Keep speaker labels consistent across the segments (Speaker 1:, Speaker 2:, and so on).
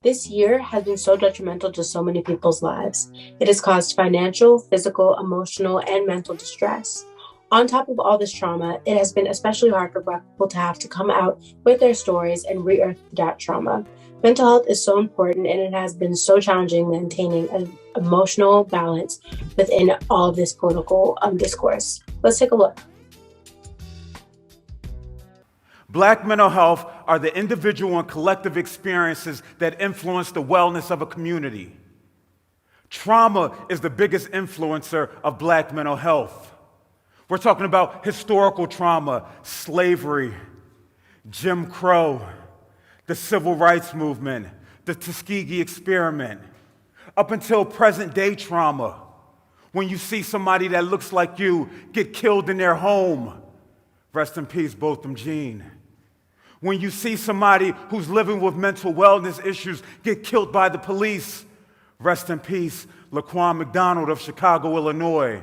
Speaker 1: This year has been so detrimental to so many people's lives. It has caused financial, physical, emotional, and mental distress. On top of all this trauma, it has been especially hard for Black people to have to come out with their stories and re earth that trauma. Mental health is so important, and it has been so challenging maintaining an emotional balance within all of this political discourse. Let's take a look.
Speaker 2: Black mental health are the individual and collective experiences that influence the wellness of a community. Trauma is the biggest influencer of Black mental health. We're talking about historical trauma, slavery, Jim Crow, the civil rights movement, the Tuskegee experiment, up until present day trauma, when you see somebody that looks like you get killed in their home. Rest in peace, Botham Jean. When you see somebody who's living with mental wellness issues get killed by the police. Rest in peace, Laquan McDonald of Chicago, Illinois.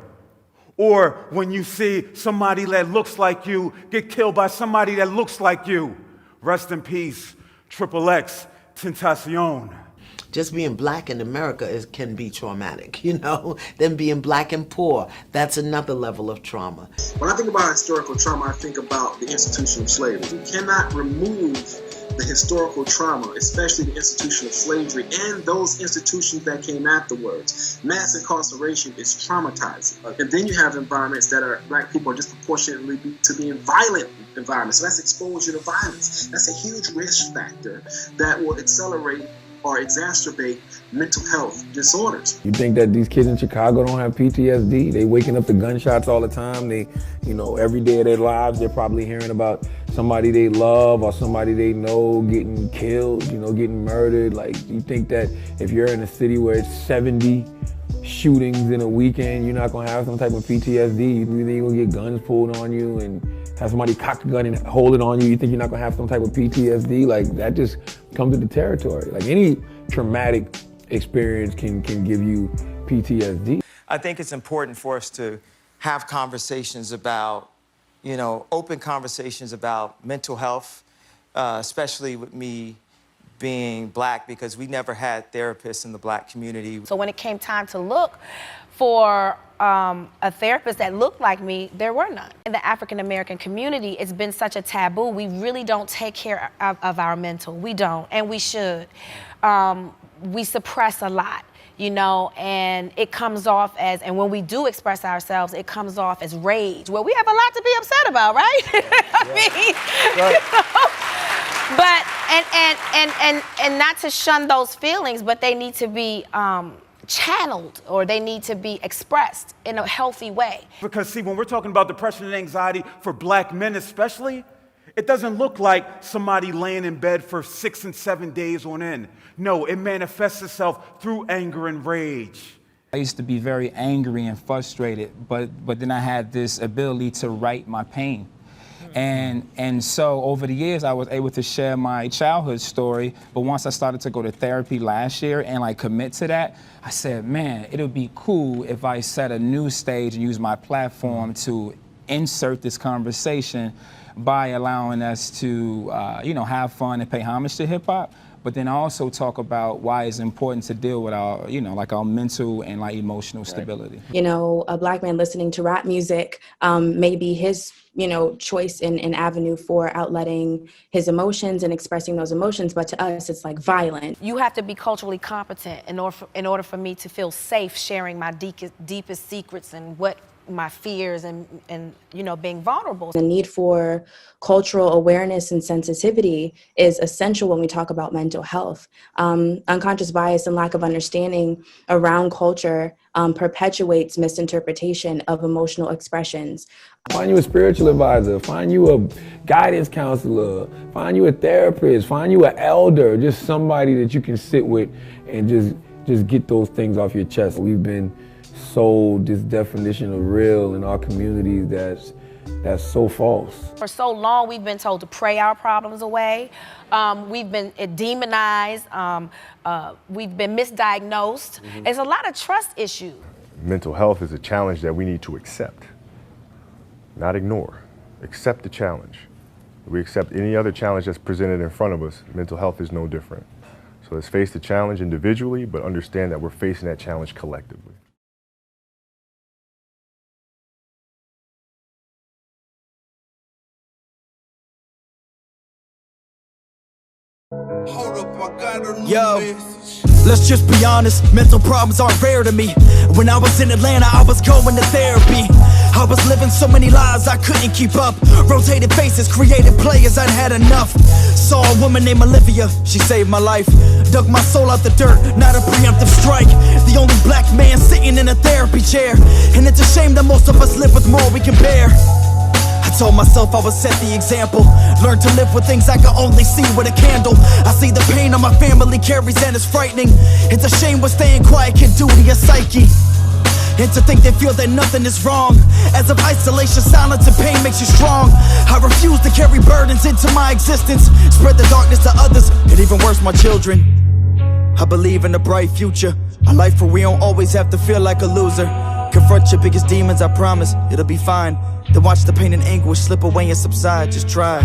Speaker 2: Or when you see somebody that looks like you get killed by somebody that looks like you. Rest in peace, Triple X Tentacion.
Speaker 3: Just being Black in America can be traumatic, Then being Black and poor, that's another level of trauma.
Speaker 4: When I think about historical trauma, I think about the institution of slavery. You cannot remove the historical trauma, especially the institution of slavery and those institutions that came afterwards. Mass incarceration is traumatizing. And then you have environments that are Black people are disproportionately to be in violent environments. So that's exposure to violence. That's a huge risk factor that will accelerate or exacerbate mental health disorders.
Speaker 5: You think that these kids in Chicago don't have PTSD? They waking up to gunshots all the time. They, every day of their lives, they're probably hearing about somebody they love or somebody they know getting killed, getting murdered. Like, you think that if you're in a city where it's 70 shootings in a weekend, you're not gonna have some type of PTSD? You think you're gonna get guns pulled on you and have somebody cock the gun and hold it on you? You think you're not gonna have some type of PTSD? Like, that just comes with the territory. Like, any traumatic experience can give you PTSD.
Speaker 6: I think it's important for us to have conversations about, open conversations about mental health, especially with me being Black, because we never had therapists in the Black community.
Speaker 7: So when it came time to look for a therapist that looked like me, there were none. In the African American community, it's been such a taboo. We really don't take care of our mental. We don't, and we should. We suppress a lot, and it comes off as, and when we do express ourselves, it comes off as rage. Well, we have a lot to be upset about, right? But and not to shun those feelings, but they need to be channeled, or they need to be expressed in a healthy way.
Speaker 2: Because see, when we're talking about depression and anxiety for Black men especially, it doesn't look like somebody laying in bed for 6 and 7 days on end. No, it manifests itself through anger and rage.
Speaker 8: I used to be very angry and frustrated, but then I had this ability to write my pain. And so over the years, I was able to share my childhood story. But once I started to go to therapy last year and commit to that, I said, man, it would be cool if I set a new stage and use my platform to insert this conversation by allowing us to, have fun and pay homage to hip hop, but then also talk about why it's important to deal with our, our mental and emotional stability.
Speaker 9: A Black man listening to rap music may be his, choice and avenue for outletting his emotions and expressing those emotions, but to us, it's violent.
Speaker 7: You have to be culturally competent in order for me to feel safe sharing my deepest secrets and what my fears and being vulnerable.
Speaker 9: The need for cultural awareness and sensitivity is essential when we talk about mental health. Unconscious bias and lack of understanding around culture perpetuates misinterpretation of emotional expressions.
Speaker 5: Find you a spiritual advisor, find you a guidance counselor, find you a therapist, find you an elder, just somebody that you can sit with and just get those things off your chest. We've been sold this definition of real in our communities that's so false.
Speaker 7: For so long, we've been told to pray our problems away. We've been demonized. We've been misdiagnosed. There's a lot of trust issues.
Speaker 10: Mental health is a challenge that we need to accept, not ignore. Accept the challenge. We accept any other challenge that's presented in front of us. Mental health is no different. So let's face the challenge individually, but understand that we're facing that challenge collectively.
Speaker 11: Yo, let's just be honest, mental problems aren't rare to me. When I was in Atlanta, I was going to therapy. I was living so many lives I couldn't keep up. Rotated faces, created players, I'd had enough. Saw a woman named Olivia, she saved my life. Dug my soul out the dirt, not a preemptive strike. The only black man sitting in a therapy chair. And it's a shame that most of us live with more we can bear. I told myself I would set the example. Learn to live with things I can only see with a candle. I see the pain on my family carries and it's frightening. It's a shame what staying quiet can do to your psyche. And to think they feel that nothing is wrong. As if isolation, silence and pain makes you strong. I refuse to carry burdens into my existence. Spread the darkness to others, and even worse, my children. I believe in a bright future, a life where we don't always have to feel like a loser. Confront your biggest demons, I promise, it'll be fine. Then watch the pain and anguish slip away and subside, just try.